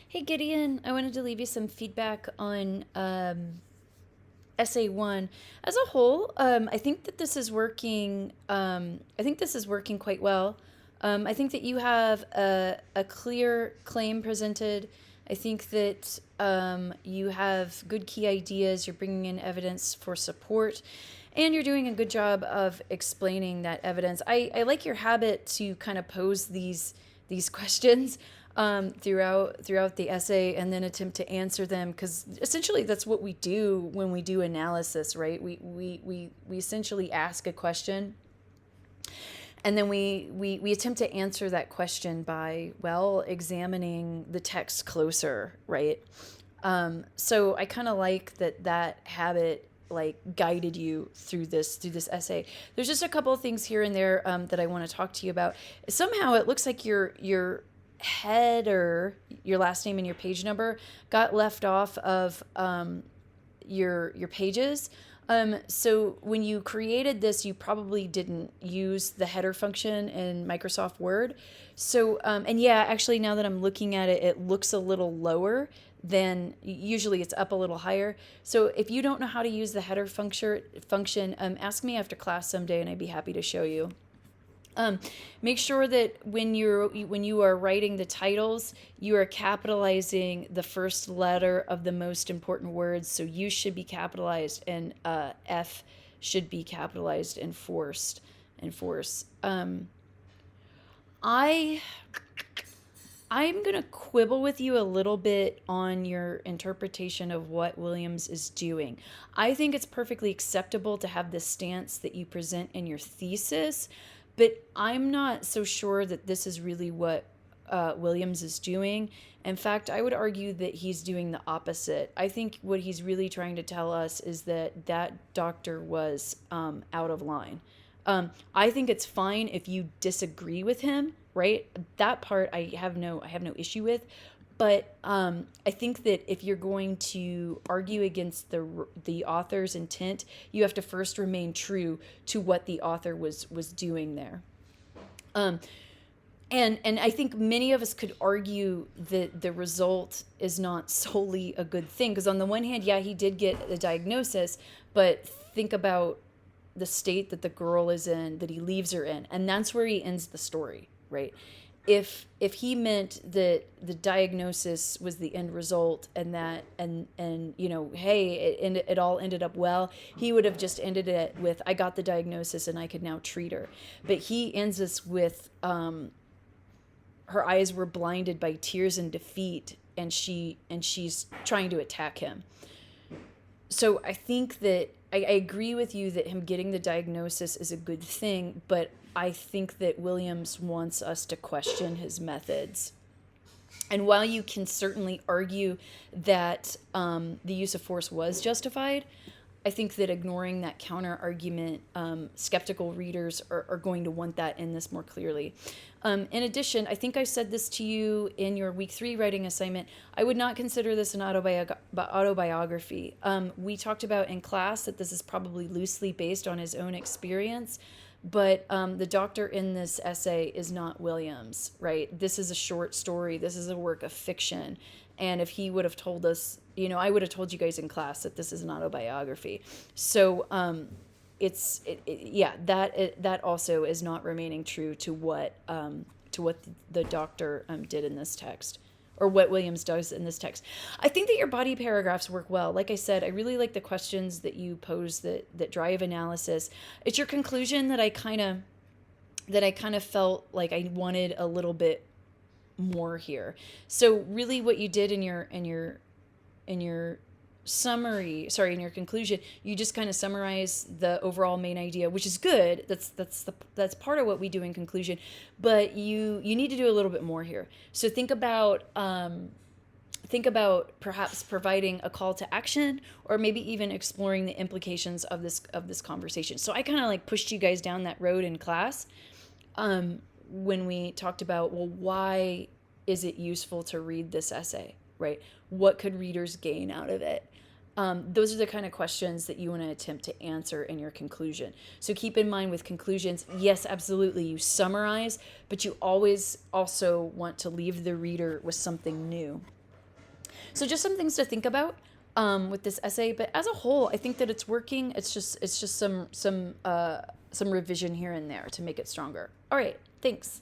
Hey Gideon, I wanted to leave you some feedback on Essay One as a whole. I think that this is working. I think this is working quite well. I think that you have a clear claim presented. I think that you have good key ideas. You're bringing in evidence for support, and you're doing a good job of explaining that evidence. I like your habit to kind of pose these questions throughout the essay and then attempt to answer them, because essentially that's what we do when we do analysis, right? We essentially ask a question, and then we attempt to answer that question by, well, examining the text closer, right? So I kind of like that habit like guided you through this essay. There's just a couple of things here and there that I want to talk to you about. Somehow it looks like your header, your last name and your page number got left off of your pages. So when you created this, you probably didn't use the header function in Microsoft Word. So, and yeah, actually, now that I'm looking at it, it looks a little lower than usually. It's up a little higher. So if you don't know how to use the header function, ask me after class someday, and I'd be happy to show you. Um, Make sure that when you are writing the titles, you are capitalizing the first letter of the most important words. So U should be capitalized, and F should be capitalized and forced and force. I I'm gonna quibble with you a little bit on your interpretation of what Williams is doing. I think it's perfectly acceptable to have the stance that you present in your thesis, but I'm not so sure that this is really what Williams is doing. In fact, I would argue that he's doing the opposite. I think what he's really trying to tell us is that that doctor was out of line. I think it's fine if you disagree with him, right? That part I have no issue with. But I think that if you're going to argue against the author's intent, you have to first remain true to what the author was doing there. Um, and I think many of us could argue that the result is not solely a good thing, because on the one hand, yeah, he did get the diagnosis, but think about the state that the girl is in, that he leaves her in, and that's where he ends the story, right? If he meant that the diagnosis was the end result, and that and hey, it all ended up well, he would have just ended it with, I got the diagnosis and I could now treat her. But he ends this with her eyes were blinded by tears and defeat, and she's trying to attack him. So I think that I agree with you that him getting the diagnosis is a good thing, but I think that Williams wants us to question his methods. And while you can certainly argue that the use of force was justified, I think that ignoring that counter argument, skeptical readers are going to want that in this more clearly. In addition, I think I said this to you in your week 3 writing assignment. I would not consider this an autobiography. We talked about in class that this is probably loosely based on his own experience, but the doctor in this essay is not Williams, right? This is a short story. This is a work of fiction. And if he would have told us, I would have told you guys in class that this is an autobiography. So yeah, that also is not remaining true to what the doctor did in this text, or what Williams does in this text. I think that your body paragraphs work well. Like I said, I really like the questions that you pose that drive analysis. It's your conclusion that I kind of felt like I wanted a little bit more here. So really what you did in your summary, sorry, in your conclusion, you just kind of summarize the overall main idea, which is good. That's part of what we do in conclusion, but you need to do a little bit more here. So think about perhaps providing a call to action, or maybe even exploring the implications of this conversation. So I kind of like pushed you guys down that road in class, when we talked about, well, why is it useful to read this essay, right? What could readers gain out of it? Those are the kind of questions that you want to attempt to answer in your conclusion. So keep in mind with conclusions, yes, absolutely, you summarize, but you always also want to leave the reader with something new. So just some things to think about with this essay, but as a whole, I think that it's working. It's just some revision here and there to make it stronger. All right, thanks.